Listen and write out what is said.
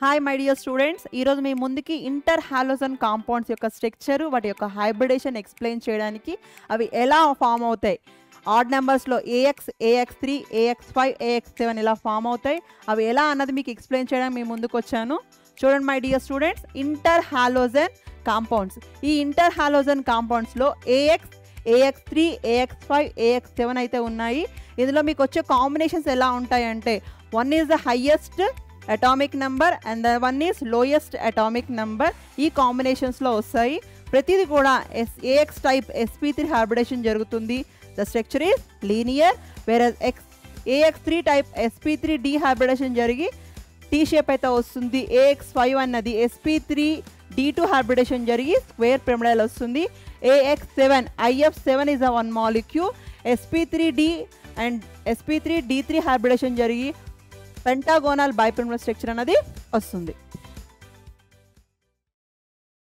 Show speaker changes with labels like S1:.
S1: Hi my dear students, ఈరోజు మీ ముందుకి inter halogen compounds యొక్క స్ట్రక్చరు, వాటి యొక్క హైబ్రిడేషన్ ఎక్స్ప్లెయిన్ చేయడానికి అవి ఎలా ఫామ్ అవుతాయి, add నెంబర్స్లో AX, AX3, AX5, AX7 ఇలా ఫామ్ అవుతాయి, అవి ఎలా అన్నది మీకు ఎక్స్ప్లెయిన్ చేయడానికి మీ ముందుకు వచ్చాను. చూడండి my dear students, inter halogen compounds. ఈ ఇంటర్ హాలోజన్ కాంపౌండ్స్లో AX, AX3, AX5, AX7 అయితే ఉన్నాయి. ఇందులో మీకు వచ్చే కాంబినేషన్స్ ఎలా ఉంటాయంటే, one is the highest atomic number and the one is lowest atomic number. ఈ కాంబినేషన్స్లో వస్తాయి. ప్రతిదీ కూడా AX టైప్ sp3 హైబ్రిడేషన్ జరుగుతుంది. The structure is linear. వేరే AX3 టైప్ sp3 డీహైబ్రిడేషన్ జరిగి టీ షేప్ అయితే వస్తుంది. AX5 అన్నది sp3d2 హైబ్రిడేషన్ జరిగి స్క్వేర్ పిరమిడల్ వస్తుంది. AX7 IF7 is a one molecule. sp3d and sp3d3 hybridisation జరిగి పెంటాగోనల్ బైపిరమిడల్ స్ట్రక్చర్ అనేది వస్తుంది.